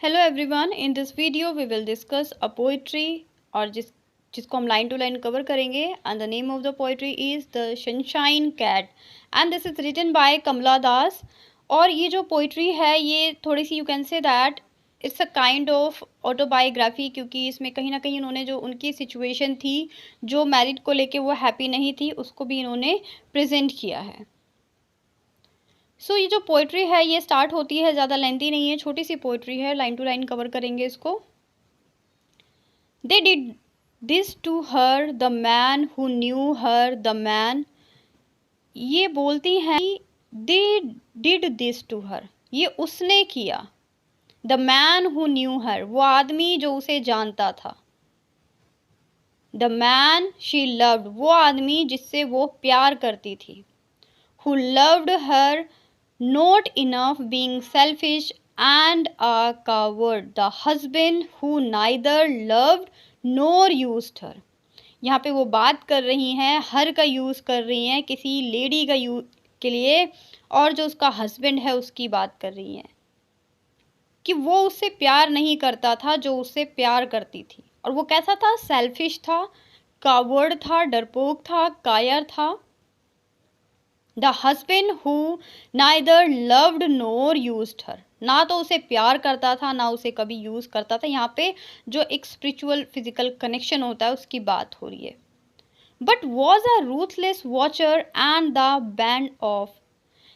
Hello everyone, in this video we will discuss a poetry और जिसको हम line to line cover करेंगे। And the name of the poetry is the sunshine cat and this is written by Kamala Das. और ये जो poetry है ये थोड़ी सी you can say that it's a kind of autobiography, क्योंकि इसमें कहीं ना कहीं उन्होंने जो उनकी सिचुएशन थी, जो मैरिड को लेके वो हैप्पी नहीं थी, उसको भी इन्होंने प्रेजेंट किया है। सो ये जो पोइट्री है ये स्टार्ट होती है, ज़्यादा लेंथी नहीं है, छोटी सी पोइट्री है, लाइन टू लाइन कवर करेंगे इसको। They did this to her the man who knew her the man. ये बोलती हैं they did this to her, ये उसने किया। The man who knew her, वो आदमी जो उसे जानता था। द मैन शी लव्ड, वो आदमी जिससे वो प्यार करती थी। Who loved her not enough, being selfish and a coward, the husband who neither loved nor used her। यहाँ पे वो बात कर रही हैं, हर का यूज़ कर रही हैं किसी लेडी का के लिए, और जो उसका हस्बैंड है उसकी बात कर रही हैं कि वो उससे प्यार नहीं करता था जो उससे प्यार करती थी। और वो कैसा था? सेल्फिश था, कावर्ड था, डरपोक था, कायर था। The husband who neither loved nor used her, ना तो उसे प्यार करता था ना उसे कभी यूज़ करता था। यहाँ पे जो एक स्पिरिचुअल फिजिकल कनेक्शन होता है उसकी बात हो रही है। But was a ruthless watcher and the band of,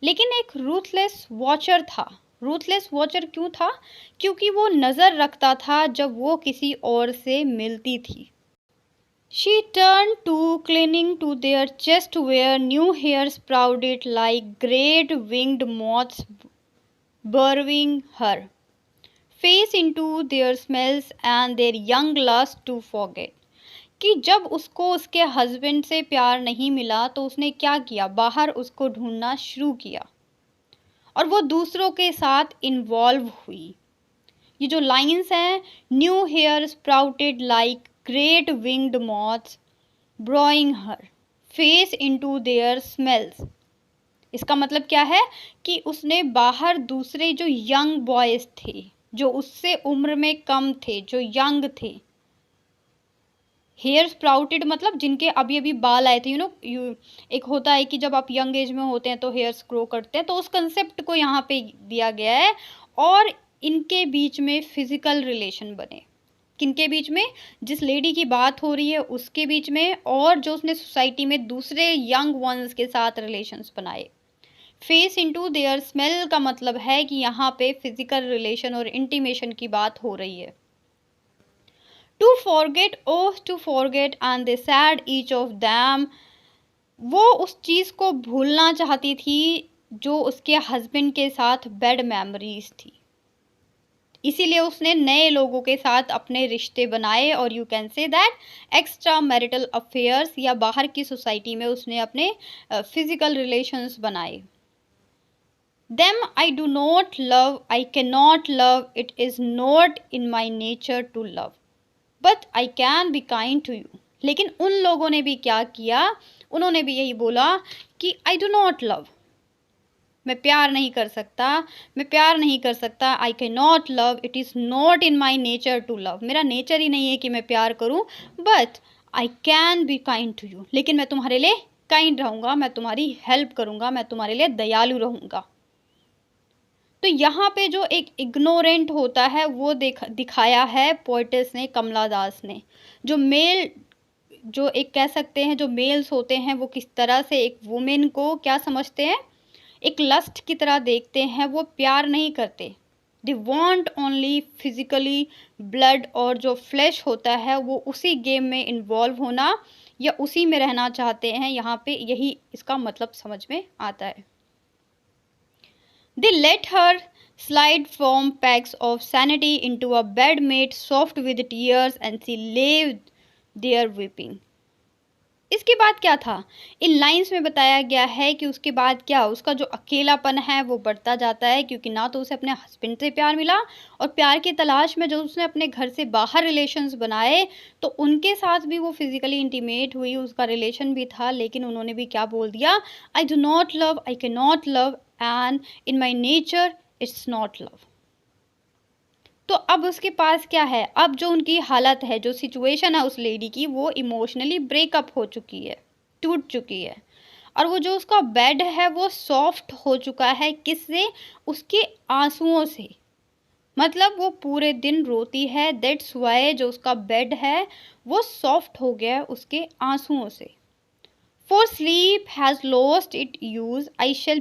लेकिन एक रूथलेस वॉचर था। रूथलेस वॉचर क्यों था? क्योंकि वो नज़र रखता था जब वो किसी और से मिलती थी। She turned to clinging to their chest where new hairs sprouted like great winged moths, burrowing her face into their smells and their young lust to forget। कि जब उसको उसके हस्बैंड से प्यार नहीं मिला तो उसने क्या किया? बाहर उसको ढूंढना शुरू किया और वो दूसरों के साथ इन्वॉल्व हुई। ये जो लाइंस हैं, new hair sprouted like great winged moths burrowing her face into their smells, इसका मतलब क्या है कि उसने बाहर दूसरे जो यंग बॉयज थे, जो उससे उम्र में कम थे, जो यंग थे। हेयर स्प्राउटेड मतलब जिनके अभी अभी बाल आए थे, एक होता है कि जब आप यंग एज में होते हैं तो हेयर्स ग्रो करते हैं, तो उस कंसेप्ट को यहाँ पे दिया गया है। और इनके बीच में फिजिकल रिलेशन बने। किनके बीच में? जिस लेडी की बात हो रही है उसके बीच में, और जो उसने सोसाइटी में दूसरे यंग वंस के साथ रिलेशंस बनाए। फेस इनटू देयर स्मेल का मतलब है कि यहाँ पे फिजिकल रिलेशन और इंटीमेशन की बात हो रही है। To forget, oh to forget and they said each of them, वो उस चीज़ को भूलना चाहती थी जो उसके हस्बैंड के साथ बैड मेमोरीज थी। इसीलिए उसने नए लोगों के साथ अपने रिश्ते बनाए, और you can say that extra marital affairs, या बाहर की सोसाइटी में उसने अपने फिजिकल रिलेशंस बनाए। Them I do not love, I can not love, it is not in my nature to love, but I can be kind to you. लेकिन उन लोगों ने भी क्या किया? उन्होंने भी यही बोला कि आई डू नॉट लव, मैं प्यार नहीं कर सकता, मैं प्यार नहीं कर सकता। I can not love, it is not in my nature to love, मेरा नेचर ही नहीं है कि मैं प्यार करूं। But I can be kind to you, लेकिन मैं तुम्हारे लिए काइंड रहूँगा, मैं तुम्हारी हेल्प करूँगा, मैं तुम्हारे लिए दयालु रहूँगा। तो यहाँ पे जो एक इग्नोरेंट होता है वो दिखाया है पोइटेस ने, कमला दास ने। जो मेल, जो एक कह सकते हैं जो मेल्स होते हैं, वो किस तरह से एक वुमेन को क्या समझते हैं? एक लस्ट की तरह देखते हैं, वो प्यार नहीं करते। They want only physically blood, और जो फ्लैश होता है वो उसी गेम में इन्वॉल्व होना या उसी में रहना चाहते हैं। यहाँ पे यही इसका मतलब समझ में आता है। They let her slide from pegs of sanity into a bed made soft with tears and she lay there weeping। इसके बाद क्या था? इन लाइंस में बताया गया है कि उसके बाद क्या, उसका जो अकेलापन है वो बढ़ता जाता है, क्योंकि ना तो उसे अपने हस्बैंड से प्यार मिला, और प्यार की तलाश में जो उसने अपने घर से बाहर रिलेशंस बनाए तो उनके साथ भी वो फिजिकली इंटीमेट हुई, उसका रिलेशन भी था, लेकिन उन्होंने भी क्या बोल दिया? आई do not love, I can not love, and in my nature it's not love. तो अब उसके पास क्या है, अब जो उनकी हालत है, जो सिचुएशन है उस लेडी की, वो इमोशनली ब्रेकअप हो चुकी है, टूट चुकी है। और वो जो उसका बेड है वो सॉफ्ट हो चुका है, किससे, उसके आंसुओं से। मतलब वो पूरे दिन रोती है, दैट्स वाई जो उसका बेड है वो सॉफ्ट हो गया है उसके आंसुओं से। For sleep has lost its use, I shall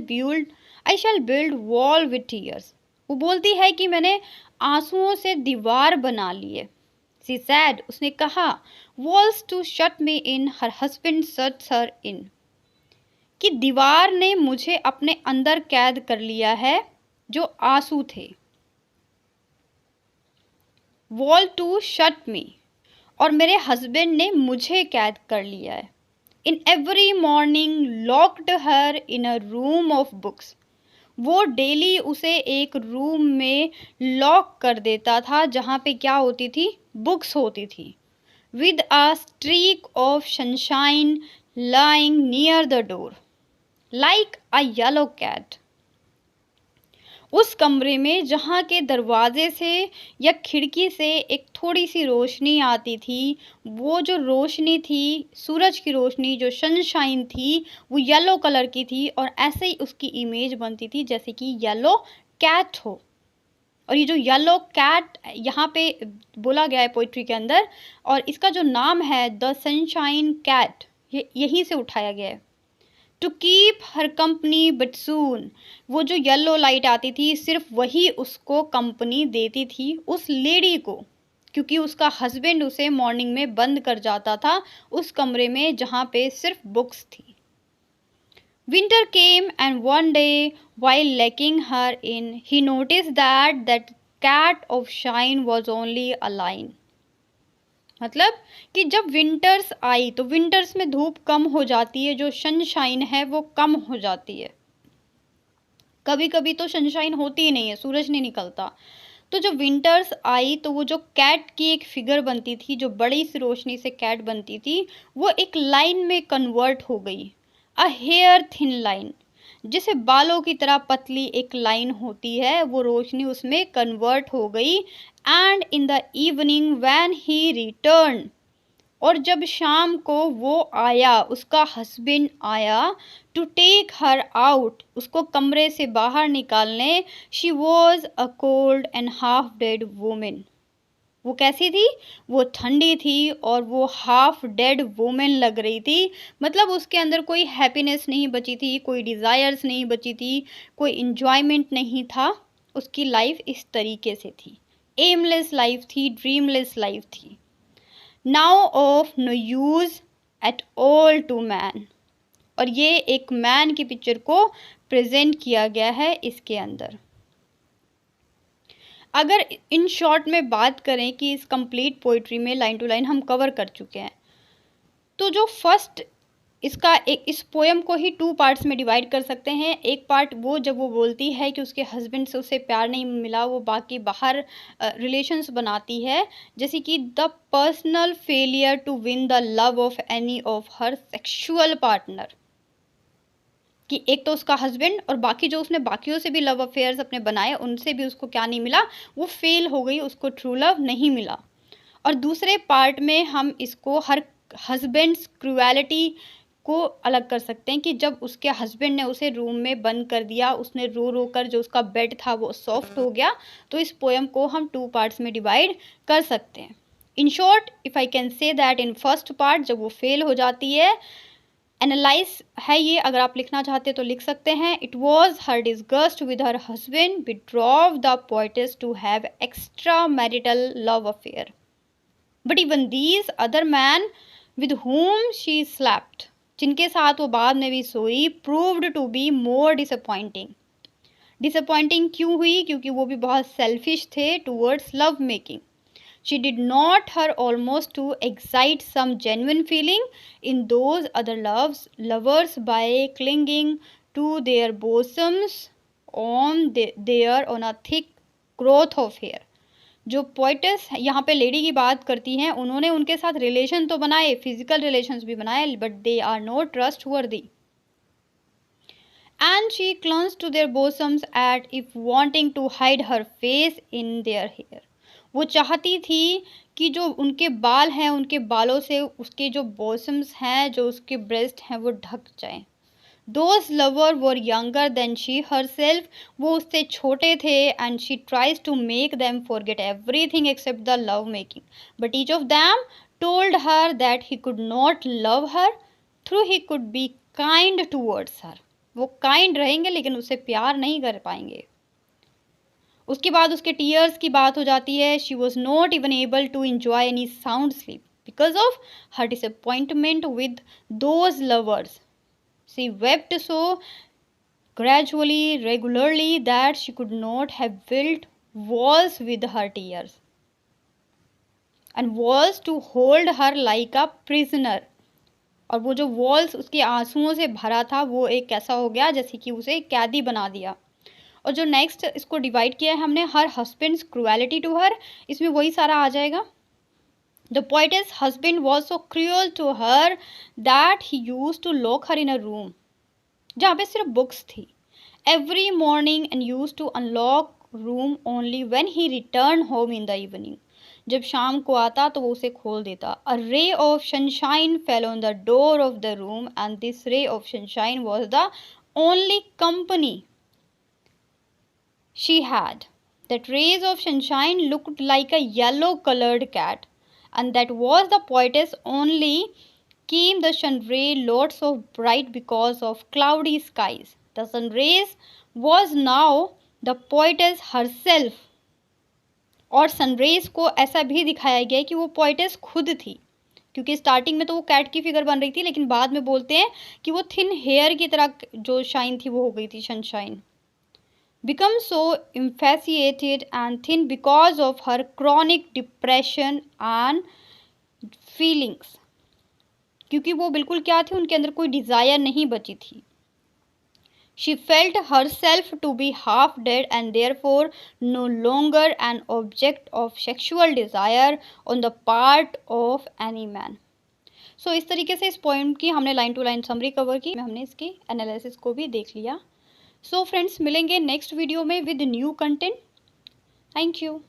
build wall with tears. वो बोलती है कि मैंने आंसुओं से दीवार बना ली है। She said, उसने कहा, walls to shut me in, her husband shuts her in. कि दीवार ने मुझे अपने अंदर कैद कर लिया है, जो आंसू थे। Wall to shut me, और मेरे हस्बैंड ने मुझे कैद कर लिया है। In every morning locked her in a room of books. वो डेली उसे एक रूम में लॉक कर देता था जहाँ पे क्या होती थी, बुक्स होती थी। With a streak of sunshine lying near the door, like a yellow cat. उस कमरे में जहाँ के दरवाजे से या खिड़की से एक थोड़ी सी रोशनी आती थी, वो जो रोशनी थी, सूरज की रोशनी, जो सनशाइन थी, वो येलो कलर की थी और ऐसे ही उसकी इमेज बनती थी जैसे कि येलो कैट हो। और ये जो येलो कैट यहाँ पे बोला गया है पोइट्री के अंदर, और इसका जो नाम है द सनशाइन कैट, ये यहीं से उठाया गया है। To keep her company but soon, वो जो येलो लाइट आती थी सिर्फ वही उसको कंपनी देती थी, उस लेडी को, क्योंकि उसका हस्बैंड उसे मॉर्निंग में बंद कर जाता था उस कमरे में जहाँ पे सिर्फ बुक्स थी। Winter came and one day while lacking her in he noticed that cat of shine was only a line. मतलब कि जब विंटर्स आई तो विंटर्स में धूप कम हो जाती है, जो सनशाइन है वो कम हो जाती है। कभी कभी तो सनशाइन होती ही नहीं है, सूरज नहीं निकलता। तो जब विंटर्स आई तो वो जो कैट की एक फिगर बनती थी, जो बड़ी सी रोशनी से कैट बनती थी, वो एक लाइन में कन्वर्ट हो गई, अ हेयर थिन लाइन। जैसे बालों की तरह पतली एक लाइन होती है, वो रोशनी उसमें कन्वर्ट हो गई। And in the evening when he return, और जब शाम को वो आया, उसका हस्बैंड आया, टू टेक हर आउट, उसको कमरे से बाहर निकालने, she was a cold and half dead women. वो कैसी थी, वो ठंडी थी और वो हाफ डेड वुमेन लग रही थी। मतलब उसके अंदर कोई हैप्पीनेस नहीं बची थी, कोई डिज़ायर्स नहीं बची थी, कोई इन्जॉयमेंट नहीं था। उसकी लाइफ इस तरीके से थी, एमलेस लाइफ थी, ड्रीमलेस लाइफ थी। Now of no use at all to man, और ये एक मैन की पिक्चर को प्रेजेंट किया गया है इसके अंदर। अगर इन शॉर्ट में बात करें कि इस कंप्लीट पोइट्री में लाइन टू लाइन हम कवर कर चुके हैं, तो जो फर्स्ट इसका एक, इस पोएम को ही टू पार्ट्स में डिवाइड कर सकते हैं। एक पार्ट वो जब वो बोलती है कि उसके हस्बैंड से उसे प्यार नहीं मिला, वो बाकी बाहर रिलेशंस बनाती है, जैसे कि the personal failure to win the love of any of her sexual partner, कि एक तो उसका हस्बैंड और बाकी जो उसने बाकियों से भी लव अफेयर्स अपने बनाए, उनसे भी उसको क्या नहीं मिला, वो फेल हो गई, उसको ट्रू लव नहीं मिला। और दूसरे पार्ट में हम इसको हर हस्बैंड्स क्रूएलिटी को अलग कर सकते हैं, कि जब उसके हस्बैंड ने उसे रूम में बंद कर दिया, उसने रो रो कर जो उसका बेड था वो सॉफ्ट हो गया। तो इस पोएम को हम टू पार्ट्स में डिवाइड कर सकते हैं। In short if I can say that in first part जब वो फेल हो जाती है, एनालाइज है ये, अगर आप लिखना चाहते तो लिख सकते हैं। It was her disgust with her husband withdrew the poetess to have extra marital love affair, but even these other man with whom she slept, जिनके साथ वो बाद में भी सोई, proved to be more disappointing. Disappointing क्यों हुई, क्योंकि वो भी बहुत सेल्फिश थे towards love making. She did not her almost to excite some genuine feeling in those other lovers by clinging to their bosoms on a thick growth of hair। जो poetess यहाँ पे लेडी की बात करती हैं, उन्होंने उनके साथ रिलेशन तो बनाए, फिजिकल रिलेशंस भी बनाए, but they are not trustworthy. And she clung to their bosoms as if wanting to hide her face in their hair। वो चाहती थी कि जो उनके बाल हैं, उनके बालों से उसके जो बॉसम्स हैं, जो उसके ब्रेस्ट हैं, वो ढक जाएँ। Those lovers were younger than she herself. वो उससे छोटे थे and she tries to make them forget everything except the love making. But each of them told her that he could not love her through he could be kind towards her. वो kind रहेंगे लेकिन उससे प्यार नहीं कर पाएंगे। उसके बाद उसके टीयर्स की बात हो जाती है। She was not even able to enjoy any sound sleep because of her disappointment with those lovers. She wept so gradually, regularly that she could not have built walls with her tears and walls to hold her like a prisoner. और वो जो walls उसके आंसुओं से भरा था वो एक कैसा हो गया जैसे कि उसे कैदी बना दिया. और जो नेक्स्ट इसको डिवाइड किया है हमने, her husband's cruelty to her, इसमें वही सारा आ जाएगा. The poetess husband was so cruel to her that he used to lock her in a room जहाँ पे सिर्फ बुक्स थी. Every morning and use to unlock room only when he return home in the evening. जब शाम को आता तो वो उसे खोल देता. A ray of sunshine fell on the door of the room and this ray of sunshine was the only company she had. That rays of sunshine looked like a yellow colored cat, and that was the poetess only came the sun ray lots of bright because of cloudy skies. The sun rays was now the poetess herself. और sun rays को ऐसा भी दिखाया गया है कि वो poetess खुद थी, क्योंकि स्टार्टिंग में तो वो कैट की फिगर बन रही थी लेकिन बाद में बोलते हैं कि वो थिन हेयर की तरह जो शाइन थी वो हो गई थी sunshine. Become so emaciated and thin because of her chronic depression and feelings. क्योंकि वो बिल्कुल क्या थी, उनके अंदर कोई डिज़ायर नहीं बची थी. She felt herself to be half dead and therefore no longer an object of sexual desire on the part of any man. So इस तरीके से इस पॉइंट की हमने line to line summary cover की, हमने इसकी एनालिसिस को भी देख लिया. सो फ्रेंड्स, मिलेंगे नेक्स्ट वीडियो में with new content. Thank you.